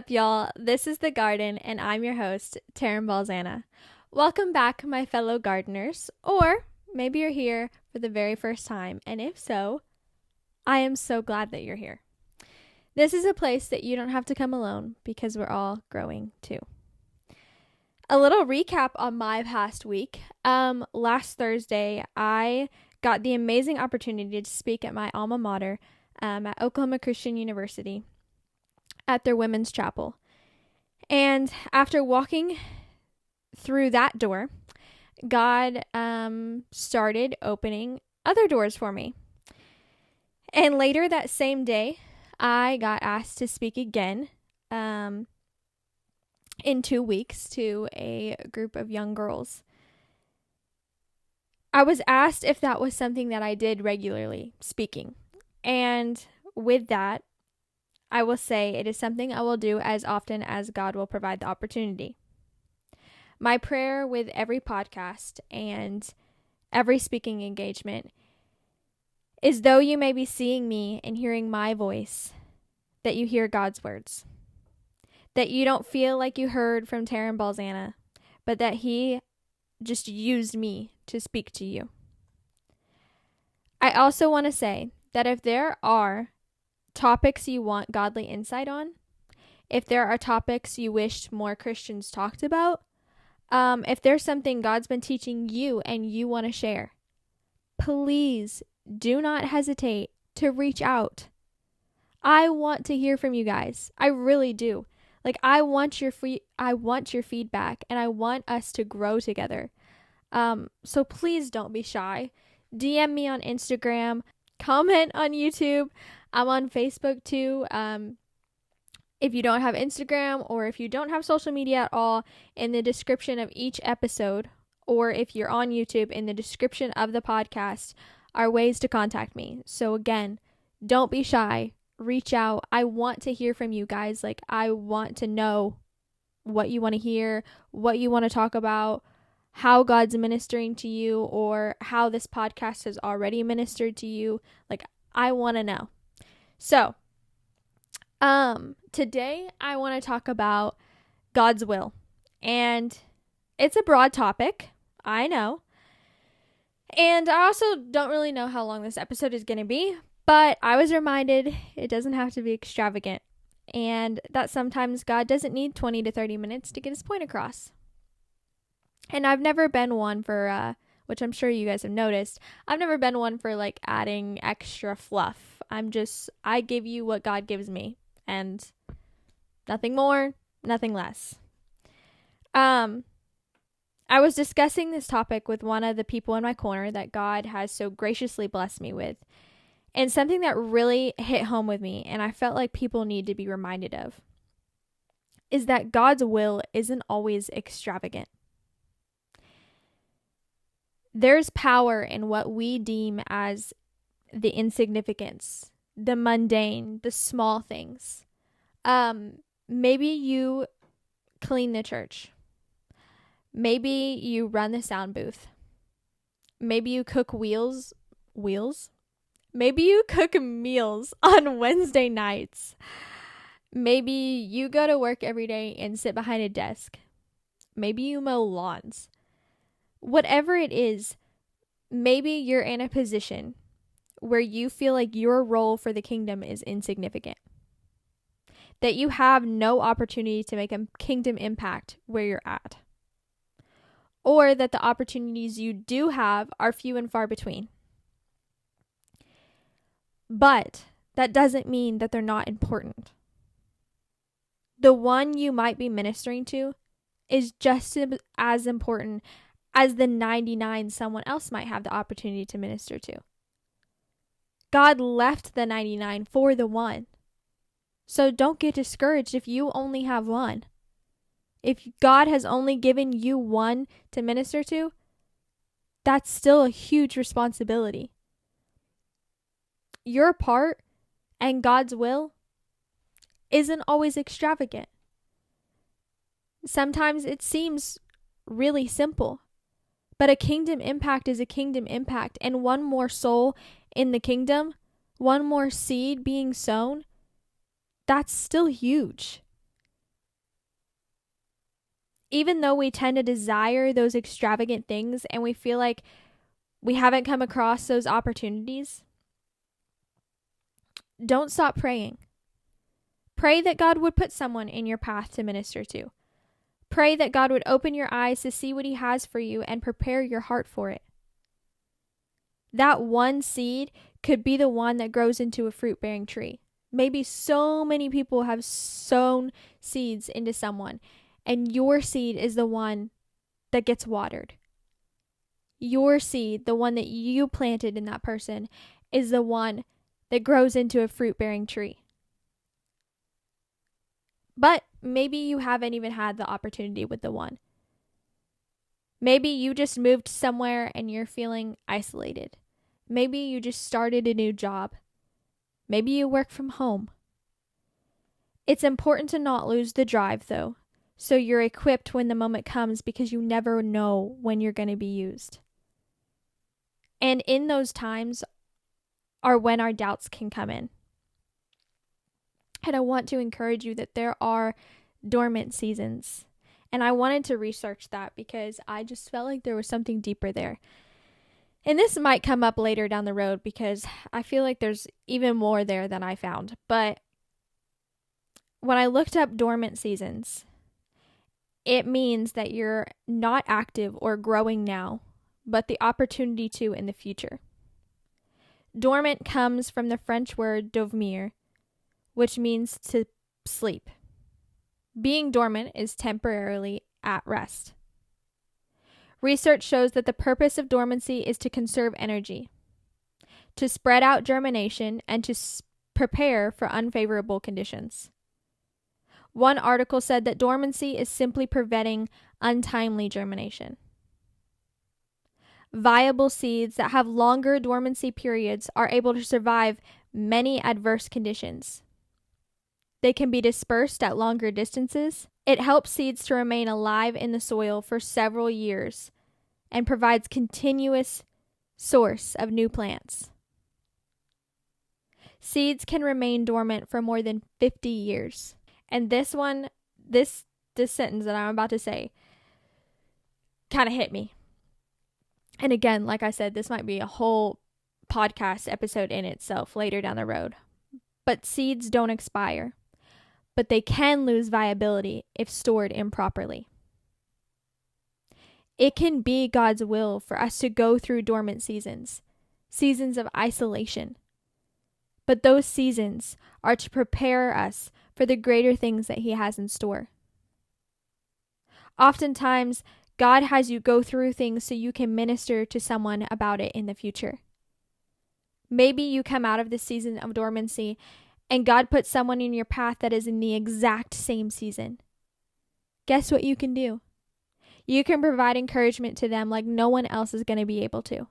up, y'all? This is The Garden, and I'm your host, Taryn Balzana. Welcome back, my fellow gardeners, or maybe you're here for the very first time, and if so, I am so glad that you're here. This is a place that you don't have to come alone because we're all growing too. A little recap on my past week. Last Thursday, I got the amazing opportunity to speak at my alma mater at Oklahoma Christian University at their women's chapel. And after walking through that door, God started opening other doors for me. And later that same day, I got asked to speak again in 2 weeks to a group of young girls. I was asked if that was something that I did regularly, speaking. And with that, I will say it is something I will do as often as God will provide the opportunity. My prayer with every podcast and every speaking engagement is, though you may be seeing me and hearing my voice, that you hear God's words. That you don't feel like you heard from Taryn Balzana, but that He just used me to speak to you. I also want to say that if there are topics you want godly insight on, if there are topics you wished more Christians talked about, if there's something God's been teaching you and you want to share, please do not hesitate to reach out. I want to hear from you guys. I really do. I want your feedback, and I want us to grow together. So please don't be shy. DM me on Instagram, comment on YouTube. I'm on Facebook too. If you don't have Instagram, or if you don't have social media at all, in the description of each episode, or if you're on YouTube, in the description of the podcast are ways to contact me. So again, don't be shy. Reach out. I want to hear from you guys. I want to know what you want to hear, what you want to talk about, how God's ministering to you, or how this podcast has already ministered to you. I want to know. So, today I want to talk about God's will. And it's a broad topic, I know. And I also don't really know how long this episode is going to be, but I was reminded it doesn't have to be extravagant, and that sometimes God doesn't need 20 to 30 minutes to get His point across. And I've never been one for, which I'm sure you guys have noticed, I've never been one for adding extra fluff. I give you what God gives me, and nothing more, nothing less. I was discussing this topic with one of the people in my corner that God has so graciously blessed me with, and something that really hit home with me, and I felt like people need to be reminded of, is that God's will isn't always extravagant. There's power in what we deem as the insignificance, the mundane, the small things. Maybe you clean the church. Maybe you run the sound booth. Maybe you cook wheels. Maybe you cook meals on Wednesday nights. Maybe you go to work every day and sit behind a desk. Maybe you mow lawns. Whatever it is, maybe you're in a position where you feel like your role for the kingdom is insignificant. That you have no opportunity to make a kingdom impact where you're at. Or that the opportunities you do have are few and far between. But that doesn't mean that they're not important. The one you might be ministering to is just as important as the 99 someone else might have the opportunity to minister to. God left the 99 for the one. So don't get discouraged if you only have one. If God has only given you one to minister to, that's still a huge responsibility. Your part and God's will isn't always extravagant. Sometimes it seems really simple, but a kingdom impact is a kingdom impact, and one more soul in the kingdom, one more seed being sown, that's still huge. Even though we tend to desire those extravagant things and we feel like we haven't come across those opportunities, don't stop praying. Pray that God would put someone in your path to minister to. Pray that God would open your eyes to see what He has for you and prepare your heart for it. That one seed could be the one that grows into a fruit-bearing tree. Maybe so many people have sown seeds into someone, and your seed is the one that gets watered. Your seed, the one that you planted in that person, is the one that grows into a fruit-bearing tree. But maybe you haven't even had the opportunity with the one. Maybe you just moved somewhere and you're feeling isolated. Maybe you just started a new job. Maybe you work from home. It's important to not lose the drive, though, so you're equipped when the moment comes, because you never know when you're going to be used. And in those times are when our doubts can come in. And I want to encourage you that there are dormant seasons. And I wanted to research that because I just felt like there was something deeper there. And this might come up later down the road because I feel like there's even more there than I found. But when I looked up dormant seasons, it means that you're not active or growing now, but the opportunity to in the future. Dormant comes from the French word dormir, which means to sleep. Being dormant is temporarily at rest. Research shows that the purpose of dormancy is to conserve energy, to spread out germination, and to prepare for unfavorable conditions. One article said that dormancy is simply preventing untimely germination. Viable seeds that have longer dormancy periods are able to survive many adverse conditions. They can be dispersed at longer distances. It helps seeds to remain alive in the soil for several years and provides continuous source of new plants. Seeds can remain dormant for more than 50 years. And this sentence that I'm about to say kind of hit me. And again, like I said, this might be a whole podcast episode in itself later down the road. But seeds don't expire, but they can lose viability if stored improperly. It can be God's will for us to go through dormant seasons, seasons of isolation. But those seasons are to prepare us for the greater things that He has in store. Oftentimes, God has you go through things so you can minister to someone about it in the future. Maybe you come out of this season of dormancy and God puts someone in your path that is in the exact same season. Guess what you can do? You can provide encouragement to them like no one else is going to be able to,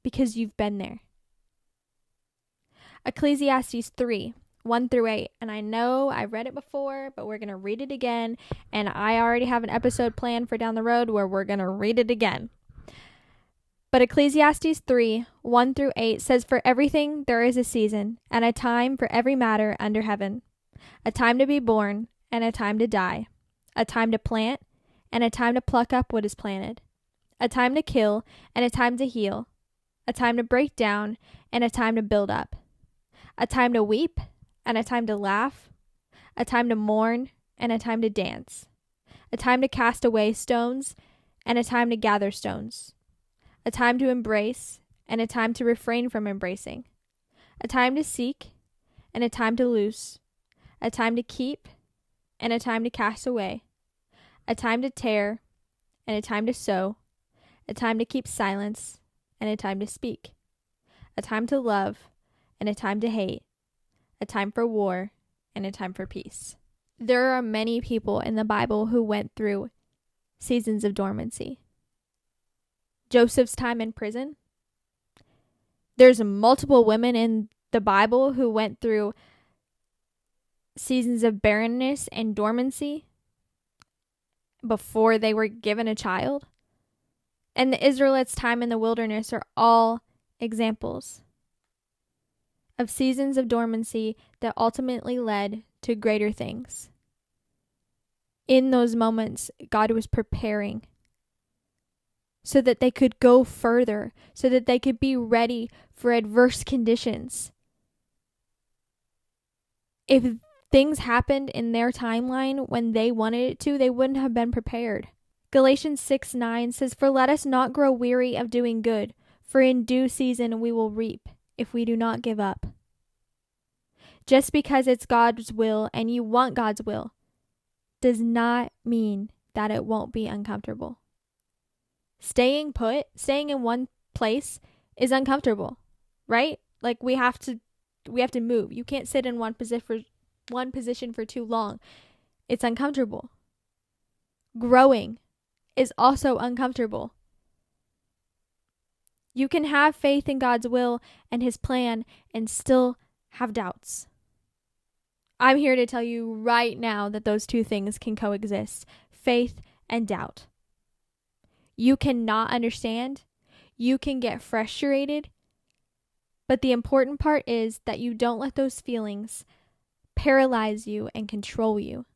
because you've been there. Ecclesiastes 3:1-8. And I know I read it before, but we're going to read it again. And I already have an episode planned for down the road where we're going to read it again. But Ecclesiastes 3:1-8 says, "For everything there is a season, and a time for every matter under heaven. A time to be born, and a time to die. A time to plant, and a time to pluck up what is planted. A time to kill, and a time to heal. A time to break down, and a time to build up. A time to weep, and a time to laugh. A time to mourn, and a time to dance. A time to cast away stones, and a time to gather stones. A time to embrace, and a time to refrain from embracing. A time to seek, and a time to loose. A time to keep, and a time to cast away. A time to tear, and a time to sow. A time to keep silence, and a time to speak. A time to love, and a time to hate. A time for war, and a time for peace." There are many people in the Bible who went through seasons of dormancy. Joseph's time in prison. There's multiple women in the Bible who went through seasons of barrenness and dormancy before they were given a child. And the Israelites' time in the wilderness are all examples of seasons of dormancy that ultimately led to greater things. in those moments, God was preparing so that they could go further, so that they could be ready for adverse conditions. If things happened in their timeline when they wanted it to, they wouldn't have been prepared. Galatians 6:9 says, "For let us not grow weary of doing good, for in due season we will reap if we do not give up." Just because it's God's will and you want God's will does not mean that it won't be uncomfortable. Staying put, staying in one place is uncomfortable, right? Like we have to move. You can't sit in one position for too long. It's uncomfortable. Growing is also uncomfortable. You can have faith in God's will and his plan and still have doubts. I'm here to tell you right now that those two things can coexist, faith and doubt. You cannot understand. You can get frustrated. But the important part is that you don't let those feelings paralyze you and control you.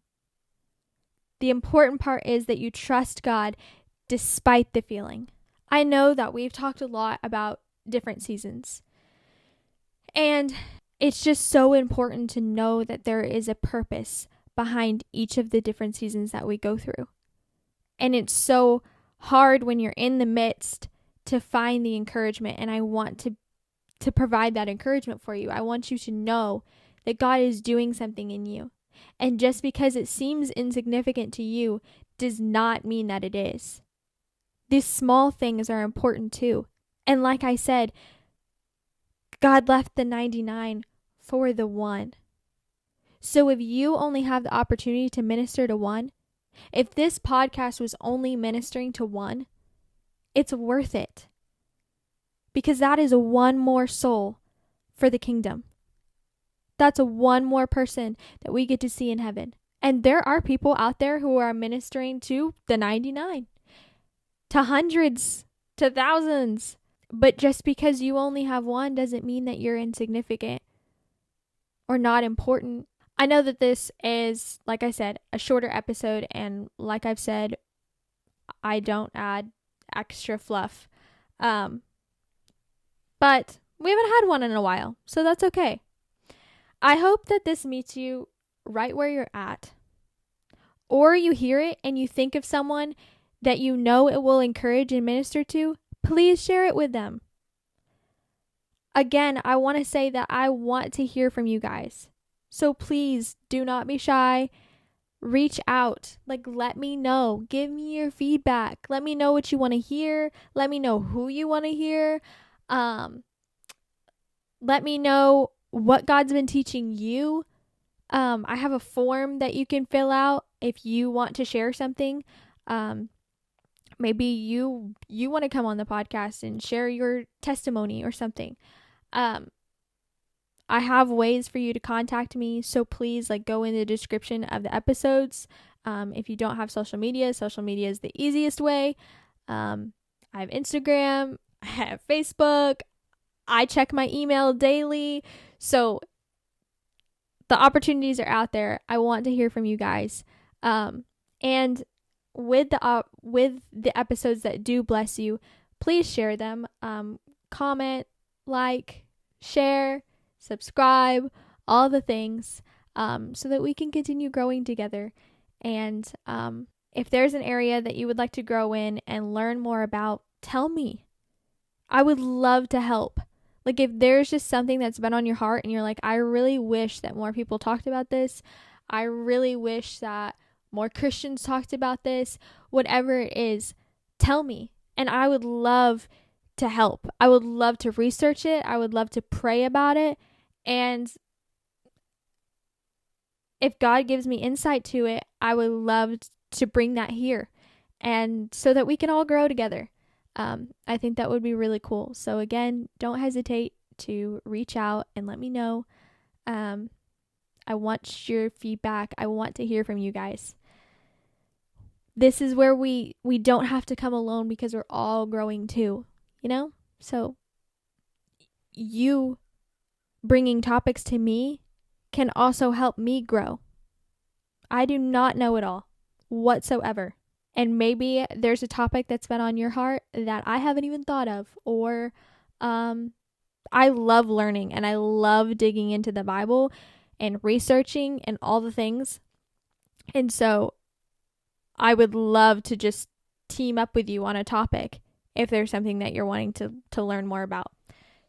The important part is that you trust God despite the feeling. I know that we've talked a lot about different seasons. And it's just so important to know that there is a purpose behind each of the different seasons that we go through. And it's so hard when you're in the midst to find the encouragement, and I want to provide that encouragement for you. I want you to know that God is doing something in you. And just because it seems insignificant to you does not mean that it is. These small things are important too. And like I said, God left the 99 for the one. So if you only have the opportunity to minister to one, if this podcast was only ministering to one, it's worth it. Because that is one more soul for the kingdom. That's one more person that we get to see in heaven. And there are people out there who are ministering to the 99, to hundreds, to thousands. But just because you only have one doesn't mean that you're insignificant or not important. I know that this is, like I said, a shorter episode, and like I've said, I don't add extra fluff. But we haven't had one in a while, so that's okay. I hope that this meets you right where you're at, or you hear it and you think of someone that you know it will encourage and minister to. Please share it with them. Again, I want to say that I want to hear from you guys. So please do not be shy. Reach out. Let me know. Give me your feedback. Let me know what you want to hear. Let me know who you want to hear. Let me know what God's been teaching you. I have a form that you can fill out if you want to share something. Maybe you want to come on the podcast and share your testimony or something. I have ways for you to contact me, so please go in the description of the episodes. If you don't have social media is the easiest way. I have Instagram, I have Facebook, I check my email daily, so the opportunities are out there. I want to hear from you guys. And with the episodes that do bless you, please share them. Comment, share, subscribe, all the things, so that we can continue growing together. And if there's an area that you would like to grow in and learn more about, tell me. I would love to help. If there's just something that's been on your heart and you're like, I really wish that more people talked about this. I really wish that more Christians talked about this. Whatever it is, tell me. And I would love to help. I would love to research it. I would love to pray about it. And if God gives me insight to it, I would love to bring that here, and so that we can all grow together. I think that would be really cool. So again, don't hesitate to reach out and let me know. I want your feedback. I want to hear from you guys. This is where we don't have to come alone, because we're all growing too, So you bringing topics to me can also help me grow. I do not know it all. whatsoever. And maybe there's a topic that's been on your heart that I haven't even thought of, or I love learning and I love digging into the Bible and researching and all the things. And so I would love to just team up with you on a topic if there's something that you're wanting to learn more about.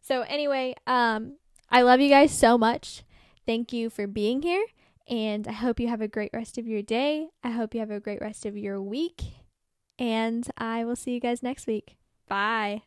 So anyway, I love you guys so much. Thank you for being here, and I hope you have a great rest of your day. I hope you have a great rest of your week, and I will see you guys next week. Bye.